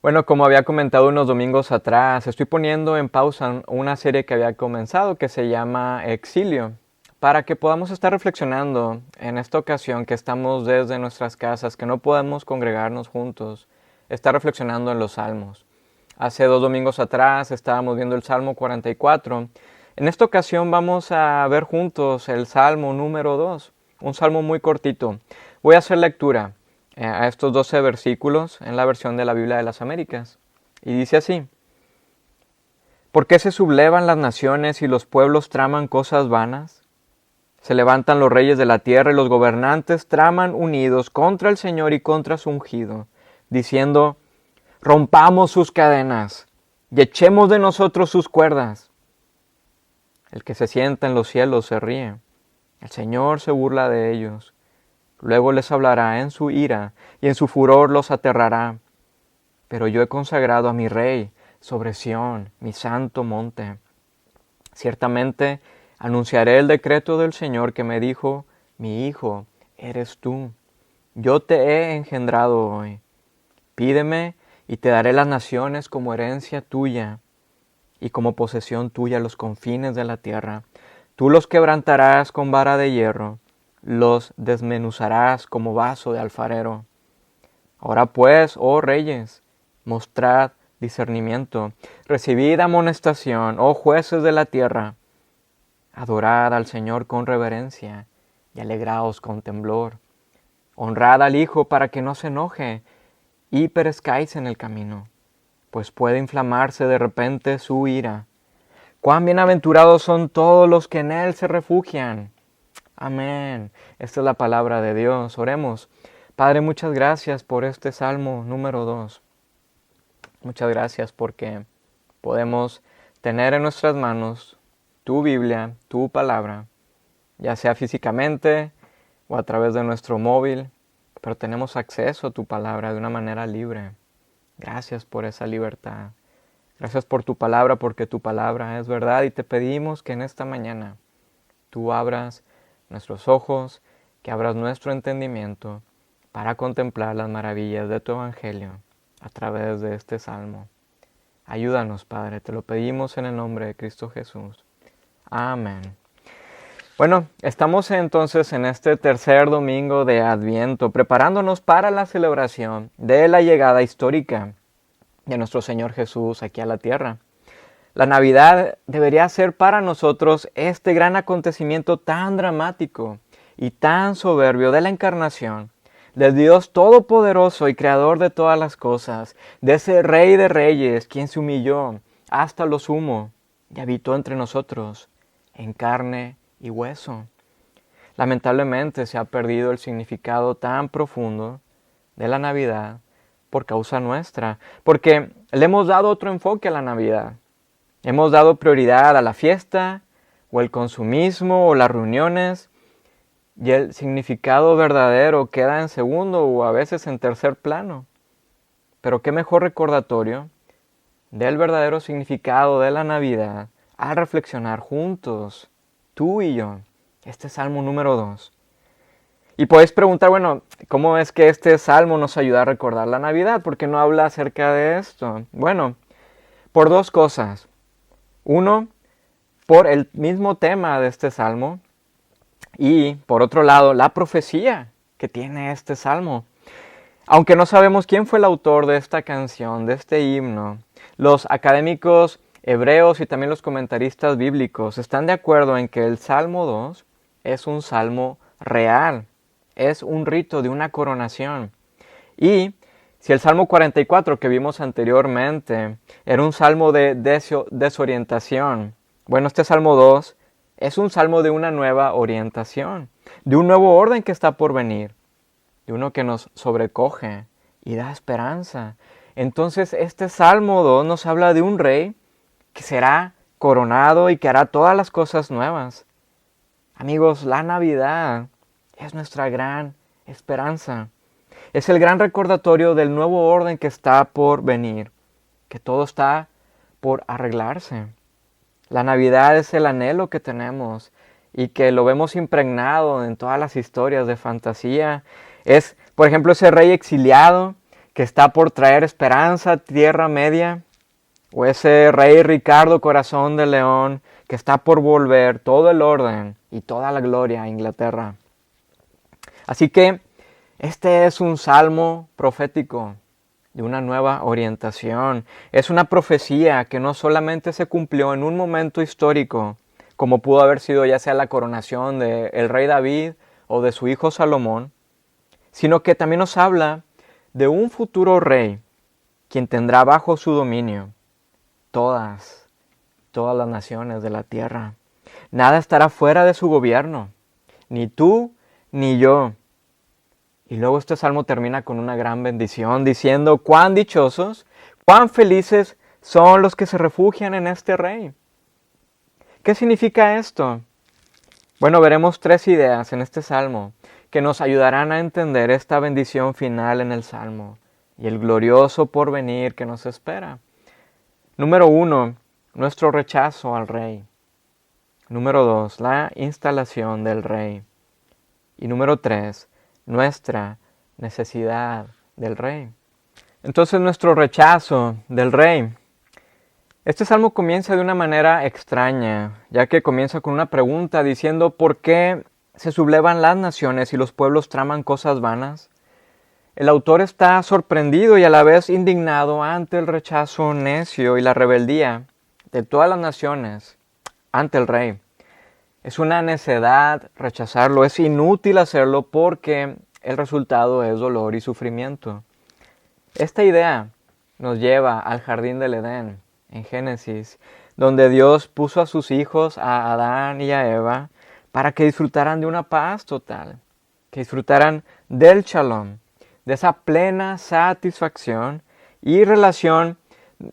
Bueno, como había comentado unos domingos atrás, estoy poniendo en pausa una serie que había comenzado que se llama Exilio, para que podamos estar reflexionando en esta ocasión que estamos desde nuestras casas, que no podemos congregarnos juntos, estar reflexionando en los salmos. Hace 2 domingos atrás estábamos viendo el Salmo 44. En esta ocasión vamos a ver juntos el Salmo número 2, un salmo muy cortito. Voy a hacer lectura a estos 12 versículos en la versión de la Biblia de las Américas. Y dice así: ¿Por qué se sublevan las naciones y los pueblos traman cosas vanas? Se levantan los reyes de la tierra y los gobernantes traman unidos contra el Señor y contra su ungido, diciendo: rompamos sus cadenas y echemos de nosotros sus cuerdas. El que se sienta en los cielos se ríe, el Señor se burla de ellos. Luego les hablará en su ira y en su furor los aterrará. Pero yo he consagrado a mi Rey sobre Sión, mi santo monte. Ciertamente anunciaré el decreto del Señor que me dijo: mi hijo eres tú. Yo te he engendrado hoy. Pídeme y te daré las naciones como herencia tuya y como posesión tuya los confines de la tierra. Tú los quebrantarás con vara de hierro, los desmenuzarás como vaso de alfarero. Ahora pues, oh reyes, mostrad discernimiento, recibid amonestación, oh jueces de la tierra. Adorad al Señor con reverencia y alegraos con temblor. Honrad al Hijo para que no se enoje y perezcáis en el camino, pues puede inflamarse de repente su ira. Cuán bienaventurados son todos los que en Él se refugian. Amén. Esta es la palabra de Dios. Oremos. Padre, muchas gracias por este Salmo número 2. Muchas gracias porque podemos tener en nuestras manos tu Biblia, tu palabra, ya sea físicamente o a través de nuestro móvil, pero tenemos acceso a tu palabra de una manera libre. Gracias por esa libertad. Gracias por tu palabra, porque tu palabra es verdad, y te pedimos que en esta mañana tú abras nuestros ojos, que abras nuestro entendimiento para contemplar las maravillas de tu evangelio a través de este salmo. Ayúdanos, Padre, te lo pedimos en el nombre de Cristo Jesús. Amén. Bueno, estamos entonces en este tercer domingo de Adviento, preparándonos para la celebración de la llegada histórica de nuestro Señor Jesús aquí a la tierra. La Navidad debería ser para nosotros este gran acontecimiento tan dramático y tan soberbio de la encarnación, del Dios todopoderoso y creador de todas las cosas, de ese Rey de Reyes, quien se humilló hasta lo sumo y habitó entre nosotros en carne y hueso. Lamentablemente se ha perdido el significado tan profundo de la Navidad por causa nuestra, porque le hemos dado otro enfoque a la Navidad. Hemos dado prioridad a la fiesta, o el consumismo, o las reuniones, y el significado verdadero queda en segundo o a veces en tercer plano. Pero qué mejor recordatorio del verdadero significado de la Navidad al reflexionar juntos, tú y yo, este Salmo número 2. Y podéis preguntar, bueno, ¿cómo es que este Salmo nos ayuda a recordar la Navidad? ¿Por qué no habla acerca de esto? Bueno, por dos cosas. Uno, por el mismo tema de este Salmo, y por otro lado, la profecía que tiene este Salmo. Aunque no sabemos quién fue el autor de esta canción, de este himno, los académicos hebreos y también los comentaristas bíblicos están de acuerdo en que el Salmo 2 es un salmo real, es un rito de una coronación. Y si el Salmo 44 que vimos anteriormente era un salmo de desorientación, bueno, este Salmo 2 es un salmo de una nueva orientación, de un nuevo orden que está por venir, de uno que nos sobrecoge y da esperanza. Entonces este Salmo 2 nos habla de un rey que será coronado y que hará todas las cosas nuevas. Amigos, la Navidad es nuestra gran esperanza. Es el gran recordatorio del nuevo orden que está por venir, que todo está por arreglarse. La Navidad es el anhelo que tenemos y que lo vemos impregnado en todas las historias de fantasía. Es, por ejemplo, ese rey exiliado que está por traer esperanza a Tierra Media, o ese rey Ricardo Corazón de León que está por volver todo el orden y toda la gloria a Inglaterra. Así que este es un salmo profético de una nueva orientación. Es una profecía que no solamente se cumplió en un momento histórico, como pudo haber sido ya sea la coronación del rey David o de su hijo Salomón, sino que también nos habla de un futuro rey, quien tendrá bajo su dominio todas las naciones de la tierra. Nada estará fuera de su gobierno, ni tú ni yo. Y luego este salmo termina con una gran bendición, diciendo: cuán dichosos, cuán felices son los que se refugian en este rey. ¿Qué significa esto? Bueno, veremos 3 ideas en este salmo que nos ayudarán a entender esta bendición final en el salmo y el glorioso porvenir que nos espera. Número 1, nuestro rechazo al rey. Número 2, la instalación del rey. Y número 3, nuestra necesidad del rey. Entonces, nuestro rechazo del rey. Este salmo comienza de una manera extraña, ya que comienza con una pregunta diciendo: ¿por qué se sublevan las naciones y los pueblos traman cosas vanas? El autor está sorprendido y a la vez indignado ante el rechazo necio y la rebeldía de todas las naciones ante el rey. Es una necedad rechazarlo, es inútil hacerlo porque el resultado es dolor y sufrimiento. Esta idea nos lleva al jardín del Edén, en Génesis, donde Dios puso a sus hijos, a Adán y a Eva, para que disfrutaran de una paz total, que disfrutaran del shalom, de esa plena satisfacción y relación,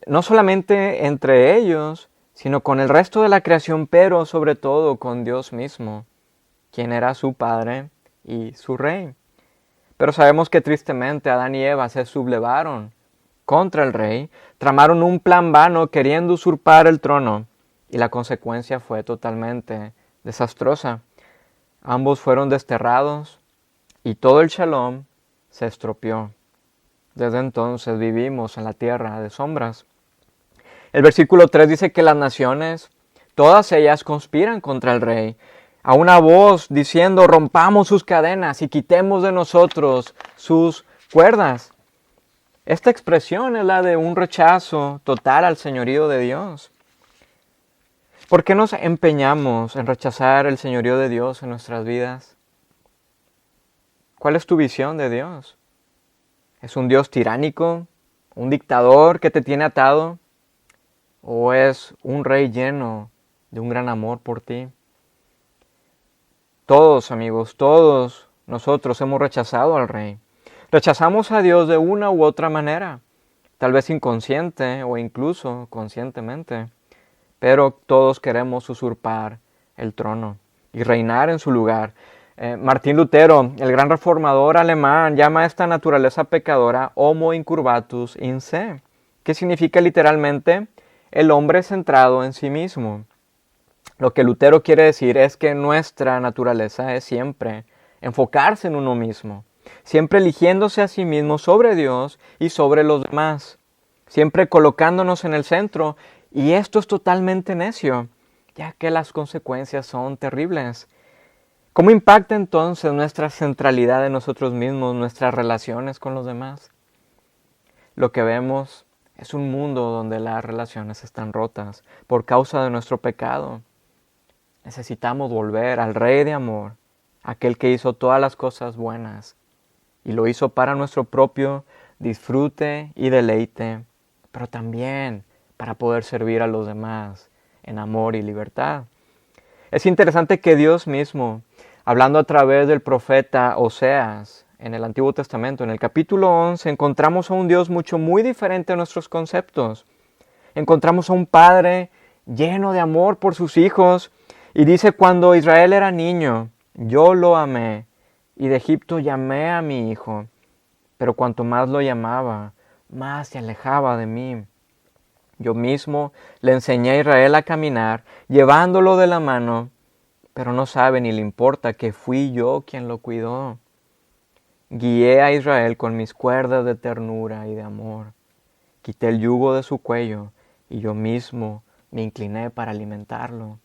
no solamente entre ellos, sino con el resto de la creación, pero sobre todo con Dios mismo, quien era su Padre y su Rey. Pero sabemos que tristemente Adán y Eva se sublevaron contra el Rey, tramaron un plan vano queriendo usurpar el trono, y la consecuencia fue totalmente desastrosa. Ambos fueron desterrados y todo el shalom se estropeó. Desde entonces vivimos en la tierra de sombras. El versículo 3 dice que las naciones, todas ellas conspiran contra el rey, a una voz diciendo: rompamos sus cadenas y quitemos de nosotros sus cuerdas. Esta expresión es la de un rechazo total al señorío de Dios. ¿Por qué nos empeñamos en rechazar el señorío de Dios en nuestras vidas? ¿Cuál es tu visión de Dios? ¿Es un Dios tiránico? ¿Un dictador que te tiene atado? ¿O es un rey lleno de un gran amor por ti? Todos, amigos, todos nosotros hemos rechazado al rey. Rechazamos a Dios de una u otra manera, tal vez inconsciente o incluso conscientemente, pero todos queremos usurpar el trono y reinar en su lugar. Martín Lutero, el gran reformador alemán, llama a esta naturaleza pecadora homo incurvatus in se, que significa literalmente el hombre centrado en sí mismo. Lo que Lutero quiere decir es que nuestra naturaleza es siempre enfocarse en uno mismo, siempre eligiéndose a sí mismo sobre Dios y sobre los demás, siempre colocándonos en el centro, y esto es totalmente necio, ya que las consecuencias son terribles. ¿Cómo impacta entonces nuestra centralidad en nosotros mismos, nuestras relaciones con los demás? Lo que vemos es un mundo donde las relaciones están rotas por causa de nuestro pecado. Necesitamos volver al Rey de amor, aquel que hizo todas las cosas buenas y lo hizo para nuestro propio disfrute y deleite, pero también para poder servir a los demás en amor y libertad. Es interesante que Dios mismo, hablando a través del profeta Oseas en el Antiguo Testamento, en el capítulo 11, encontramos a un Dios muy diferente a nuestros conceptos. Encontramos a un Padre lleno de amor por sus hijos, y dice: cuando Israel era niño, yo lo amé, y de Egipto llamé a mi hijo, pero cuanto más lo llamaba, más se alejaba de mí. Yo mismo le enseñé a Israel a caminar, llevándolo de la mano, pero no sabe ni le importa que fui yo quien lo cuidó. Guié a Israel con mis cuerdas de ternura y de amor. Quité el yugo de su cuello y yo mismo me incliné para alimentarlo.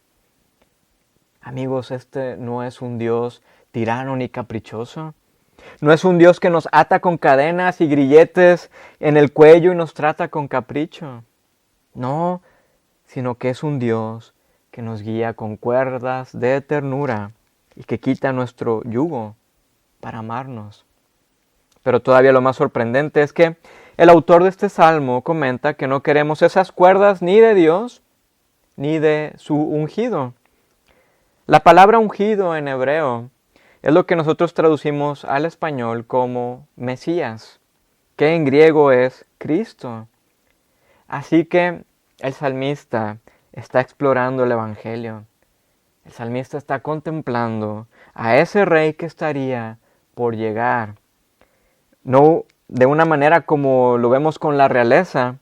Amigos, este no es un Dios tirano ni caprichoso. No es un Dios que nos ata con cadenas y grilletes en el cuello y nos trata con capricho. No, sino que es un Dios que nos guía con cuerdas de ternura y que quita nuestro yugo para amarnos. Pero todavía lo más sorprendente es que el autor de este salmo comenta que no queremos esas cuerdas ni de Dios ni de su ungido. La palabra ungido en hebreo es lo que nosotros traducimos al español como Mesías, que en griego es Cristo. Así que el salmista está explorando el Evangelio. El salmista está contemplando a ese rey que estaría por llegar. No de una manera como lo vemos con la realeza,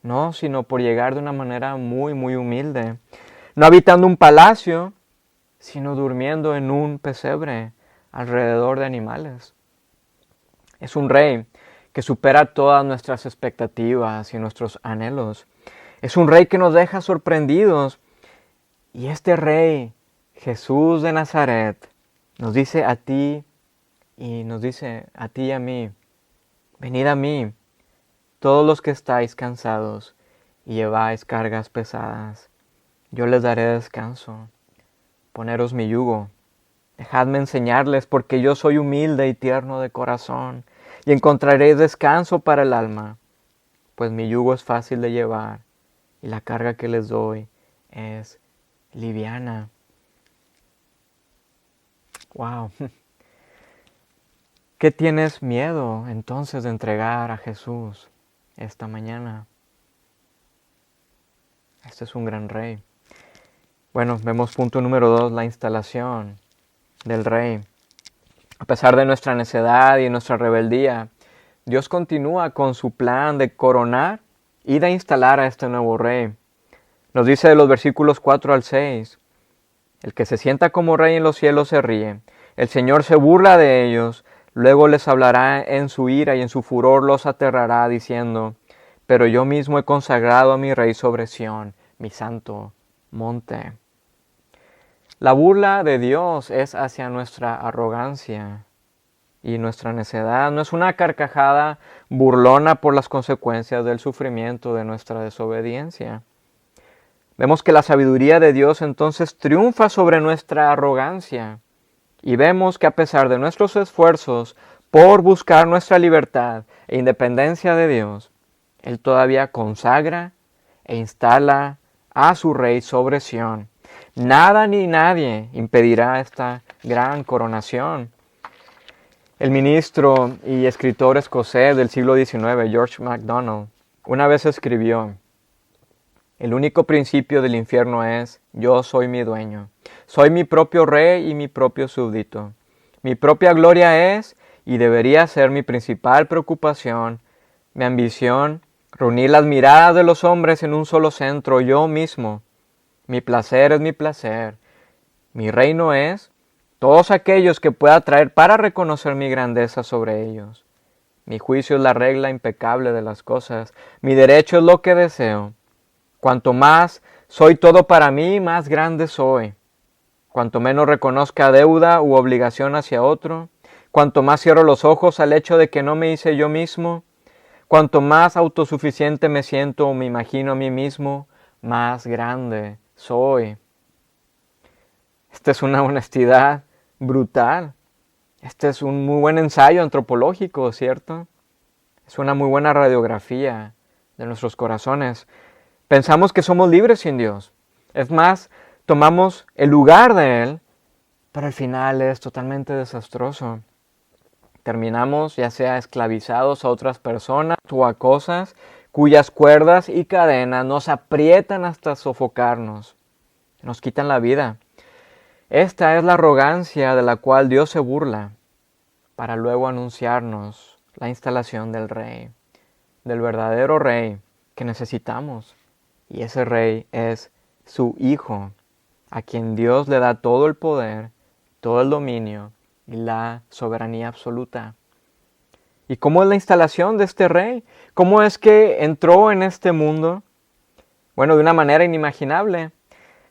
no, sino por llegar de una manera muy, muy humilde. No habitando un palacio, sino durmiendo en un pesebre alrededor de animales. Es un rey que supera todas nuestras expectativas y nuestros anhelos. Es un rey que nos deja sorprendidos. Y este rey, Jesús de Nazaret, nos dice a ti y nos dice a ti y a mí, venid a mí, todos los que estáis cansados y lleváis cargas pesadas. Yo les daré descanso. Poneros mi yugo. Dejadme enseñarles, porque yo soy humilde y tierno de corazón, y encontraréis descanso para el alma, pues mi yugo es fácil de llevar, y la carga que les doy es liviana. Wow. ¿Qué tienes miedo entonces de entregar a Jesús esta mañana? Este es un gran rey. Bueno, vemos punto número 2, la instalación del rey. A pesar de nuestra necedad y nuestra rebeldía, Dios continúa con su plan de coronar y de instalar a este nuevo rey. Nos dice de los versículos 4 al 6, el que se sienta como rey en los cielos se ríe, el Señor se burla de ellos, luego les hablará en su ira y en su furor los aterrará, diciendo, pero yo mismo he consagrado a mi rey sobre Sión, mi santo monte. La burla de Dios es hacia nuestra arrogancia y nuestra necedad. No es una carcajada burlona por las consecuencias del sufrimiento de nuestra desobediencia. Vemos que la sabiduría de Dios entonces triunfa sobre nuestra arrogancia. Y vemos que a pesar de nuestros esfuerzos por buscar nuestra libertad e independencia de Dios, Él todavía consagra e instala a su rey sobre Sión. Nada ni nadie impedirá esta gran coronación. El ministro y escritor escocés del siglo XIX, George MacDonald, una vez escribió, el único principio del infierno es, yo soy mi dueño, soy mi propio rey y mi propio súbdito. Mi propia gloria es, y debería ser mi principal preocupación, mi ambición, reunir las miradas de los hombres en un solo centro, yo mismo. Mi placer es mi placer. Mi reino es todos aquellos que pueda traer para reconocer mi grandeza sobre ellos. Mi juicio es la regla impecable de las cosas. Mi derecho es lo que deseo. Cuanto más soy todo para mí, más grande soy. Cuanto menos reconozca deuda u obligación hacia otro, cuanto más cierro los ojos al hecho de que no me hice yo mismo, cuanto más autosuficiente me siento o me imagino a mí mismo, más grande soy. Esta es una honestidad brutal. Este es un muy buen ensayo antropológico, ¿cierto? Es una muy buena radiografía de nuestros corazones. Pensamos que somos libres sin Dios. Es más, tomamos el lugar de Él, pero al final es totalmente desastroso. Terminamos ya sea esclavizados a otras personas o a cosas cuyas cuerdas y cadenas nos aprietan hasta sofocarnos. Nos quitan la vida. Esta es la arrogancia de la cual Dios se burla para luego anunciarnos la instalación del rey, del verdadero rey que necesitamos. Y ese rey es su Hijo, a quien Dios le da todo el poder, todo el dominio y la soberanía absoluta. ¿Y cómo es la instalación de este rey? ¿Cómo es que entró en este mundo? Bueno, de una manera inimaginable,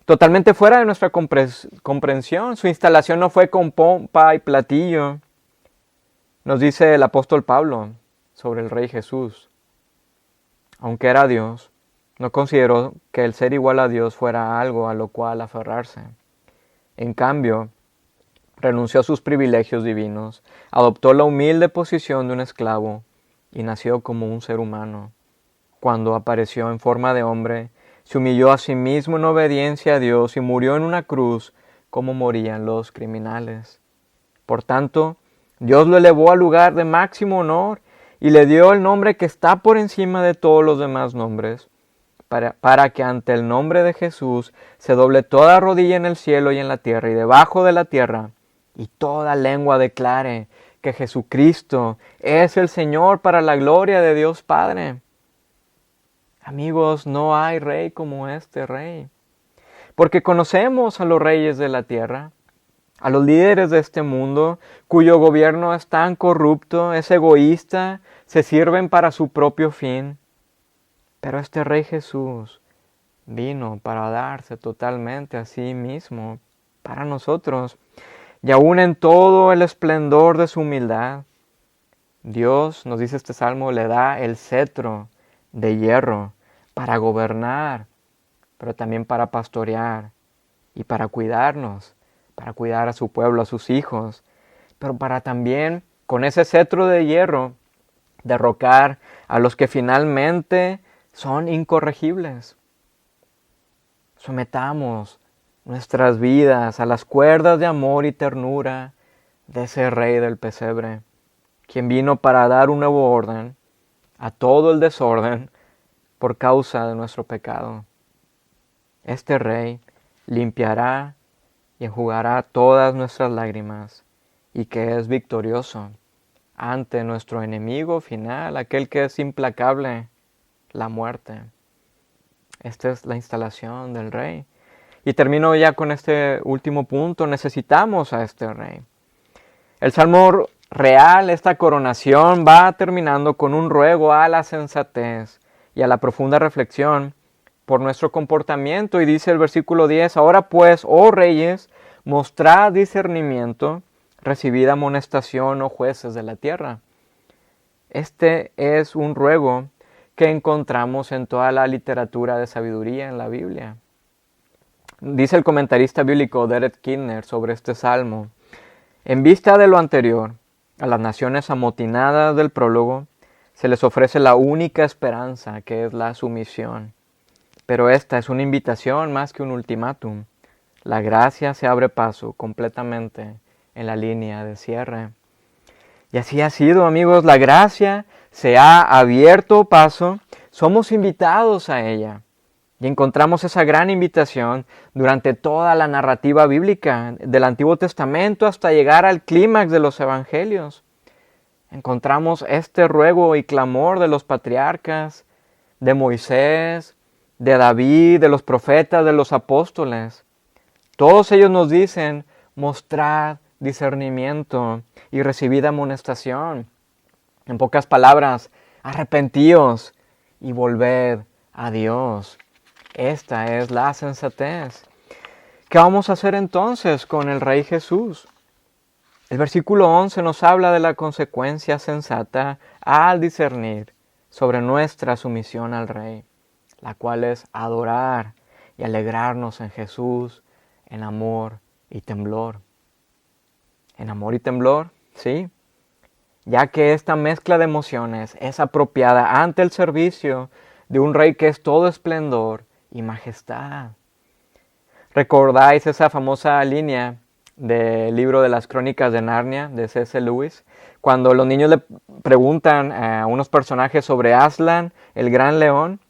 totalmente fuera de nuestra comprensión. Su instalación no fue con pompa y platillo. Nos dice el apóstol Pablo sobre el Rey Jesús. Aunque era Dios, no consideró que el ser igual a Dios fuera algo a lo cual aferrarse. En cambio, renunció a sus privilegios divinos, adoptó la humilde posición de un esclavo y nació como un ser humano. Cuando apareció en forma de hombre, se humilló a sí mismo en obediencia a Dios y murió en una cruz como morían los criminales. Por tanto, Dios lo elevó al lugar de máximo honor y le dio el nombre que está por encima de todos los demás nombres, para que ante el nombre de Jesús se doble toda rodilla en el cielo y en la tierra y debajo de la tierra, y toda lengua declare que Jesucristo es el Señor para la gloria de Dios Padre. Amigos, no hay rey como este rey, porque conocemos a los reyes de la tierra, a los líderes de este mundo, cuyo gobierno es tan corrupto, es egoísta, se sirven para su propio fin. Pero este Rey Jesús vino para darse totalmente a sí mismo, para nosotros. Y aún en todo el esplendor de su humildad, Dios, nos dice este salmo, le da el cetro de hierro para gobernar, pero también para pastorear y para cuidarnos, para cuidar a su pueblo, a sus hijos, pero para también, con ese cetro de hierro, derrocar a los que finalmente son incorregibles. Sometamos nuestras vidas a las cuerdas de amor y ternura de ese Rey del pesebre, quien vino para dar un nuevo orden a todo el desorden por causa de nuestro pecado. Este Rey limpiará y enjugará todas nuestras lágrimas, y que es victorioso ante nuestro enemigo final, aquel que es implacable, la muerte. Esta es la instalación del Rey. Y termino ya con este último punto. Necesitamos a este Rey. El Salmo real, esta coronación, va terminando con un ruego a la sensatez y a la profunda reflexión por nuestro comportamiento. Y dice el versículo 10, ahora pues, oh reyes, mostrad discernimiento, recibid amonestación, oh jueces de la tierra. Este es un ruego que encontramos en toda la literatura de sabiduría en la Biblia. Dice el comentarista bíblico Derek Kidner sobre este salmo: en vista de lo anterior, a las naciones amotinadas del prólogo se les ofrece la única esperanza, que es la sumisión. Pero esta es una invitación más que un ultimátum. La gracia se abre paso completamente en la línea de cierre. Y así ha sido, amigos, la gracia se ha abierto paso, somos invitados a ella. Y encontramos esa gran invitación durante toda la narrativa bíblica, del Antiguo Testamento hasta llegar al clímax de los Evangelios. Encontramos este ruego y clamor de los patriarcas, de Moisés, de David, de los profetas, de los apóstoles. Todos ellos nos dicen: mostrad discernimiento y recibid amonestación. En pocas palabras, arrepentíos y volved a Dios. Esta es la sensatez. ¿Qué vamos a hacer entonces con el Rey Jesús? El versículo 11 nos habla de la consecuencia sensata al discernir sobre nuestra sumisión al Rey, la cual es adorar y alegrarnos en Jesús en amor y temblor. En amor y temblor, sí, ya que esta mezcla de emociones es apropiada ante el servicio de un Rey que es todo esplendor y majestad. ¿Recordáis esa famosa línea del libro de las Crónicas de Narnia de C.S. Lewis? Cuando los niños le preguntan a unos personajes sobre Aslan, el gran león.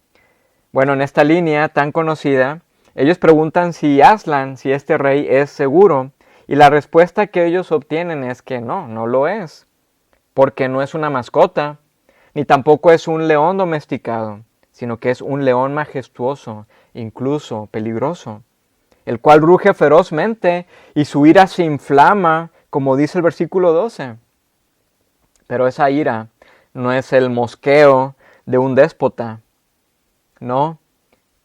Bueno, en esta línea tan conocida, ellos preguntan si Aslan, si este rey es seguro, y la respuesta que ellos obtienen es que no lo es, porque no es una mascota, ni tampoco es un león domesticado, sino que es un león majestuoso, incluso peligroso, el cual ruge ferozmente y su ira se inflama como dice el versículo 12. Pero esa ira no es el mosqueo de un déspota, no,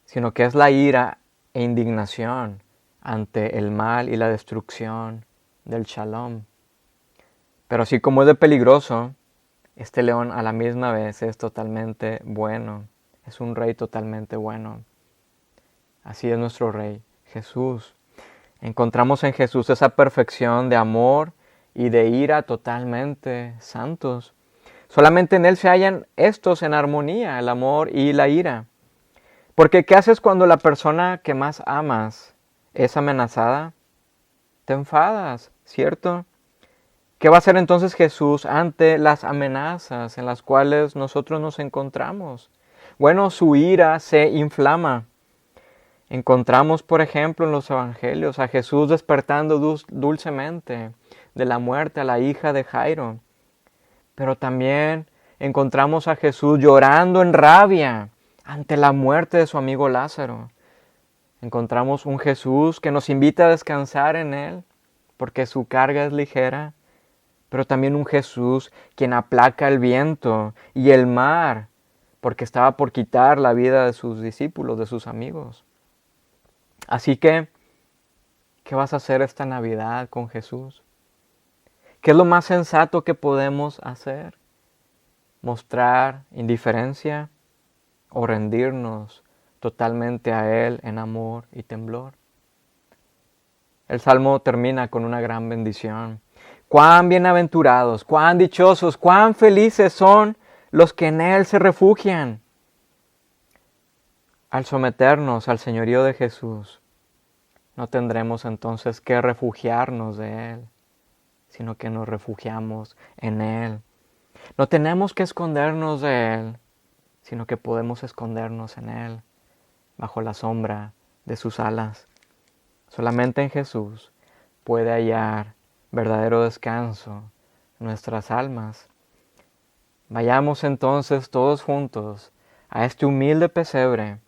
sino que es la ira e indignación ante el mal y la destrucción del Shalom. Pero así como es de peligroso, este león a la misma vez es totalmente bueno, es un rey totalmente bueno. Así es nuestro rey, Jesús. Encontramos en Jesús esa perfección de amor y de ira totalmente santos. Solamente en Él se hallan estos en armonía, el amor y la ira. Porque ¿qué haces cuando la persona que más amas es amenazada? Te enfadas, ¿cierto? ¿Qué va a hacer entonces Jesús ante las amenazas en las cuales nosotros nos encontramos? Bueno, su ira se inflama. Encontramos, por ejemplo, en los evangelios a Jesús despertando dulcemente de la muerte a la hija de Jairo. Pero también encontramos a Jesús llorando en rabia ante la muerte de su amigo Lázaro. Encontramos un Jesús que nos invita a descansar en Él, porque su carga es ligera, pero también un Jesús quien aplaca el viento y el mar, porque estaba por quitar la vida de sus discípulos, de sus amigos. Así que, ¿qué vas a hacer esta Navidad con Jesús? ¿Qué es lo más sensato que podemos hacer? ¿Mostrar indiferencia o rendirnos totalmente a Él en amor y temblor? El Salmo termina con una gran bendición. Cuán bienaventurados, cuán dichosos, cuán felices son los que en Él se refugian. Al someternos al señorío de Jesús, no tendremos entonces que refugiarnos de Él, sino que nos refugiamos en Él. No tenemos que escondernos de Él, sino que podemos escondernos en Él, bajo la sombra de sus alas. Solamente en Jesús puede hallar verdadero descanso nuestras almas. Vayamos entonces todos juntos a este humilde pesebre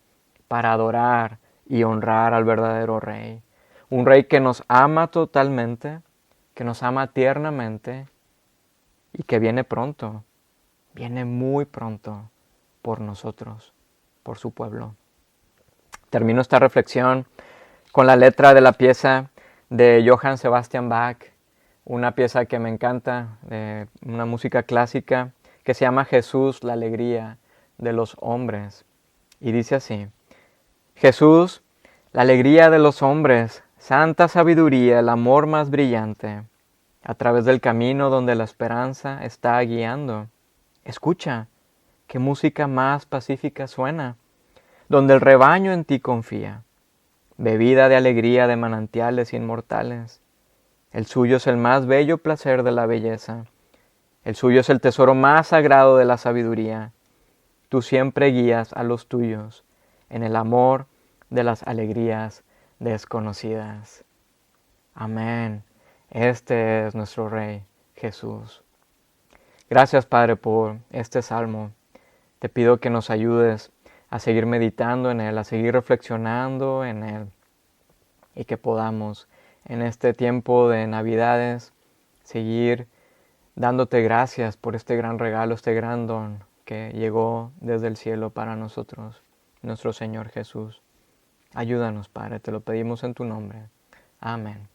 para adorar y honrar al verdadero Rey. Un Rey que nos ama totalmente, que nos ama tiernamente y que viene pronto, viene muy pronto por nosotros, por su pueblo. Termino esta reflexión con la letra de la pieza de Johann Sebastian Bach, una pieza que me encanta, de una música clásica, que se llama Jesús, la alegría de los hombres. Y dice así: Jesús, la alegría de los hombres, santa sabiduría, el amor más brillante, a través del camino donde la esperanza está guiando. Escucha, qué música más pacífica suena, donde el rebaño en ti confía, bebida de alegría de manantiales inmortales. El suyo es el más bello placer de la belleza, el suyo es el tesoro más sagrado de la sabiduría. Tú siempre guías a los tuyos en el amor de las alegrías desconocidas. Amén. Este es nuestro Rey, Jesús. Gracias, Padre, por este salmo. Te pido que nos ayudes a seguir meditando en Él, a seguir reflexionando en Él, y que podamos en este tiempo de Navidades seguir dándote gracias por este gran regalo, este gran don que llegó desde el cielo para nosotros, nuestro Señor Jesús. Ayúdanos, Padre, te lo pedimos en tu nombre. Amén.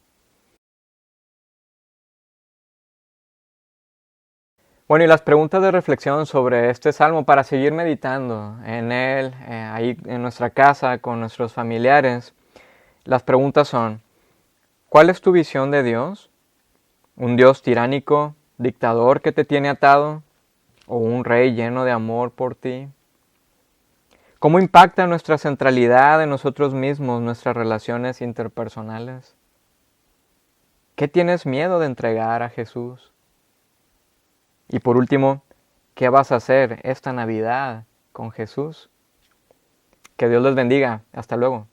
Bueno, y las preguntas de reflexión sobre este salmo para seguir meditando en él, ahí en nuestra casa, con nuestros familiares. Las preguntas son: ¿cuál es tu visión de Dios? ¿Un Dios tiránico, dictador que te tiene atado? ¿O un rey lleno de amor por ti? ¿Cómo impacta nuestra centralidad en nosotros mismos, nuestras relaciones interpersonales? ¿Qué tienes miedo de entregar a Jesús? Y por último, ¿qué vas a hacer esta Navidad con Jesús? Que Dios les bendiga. Hasta luego.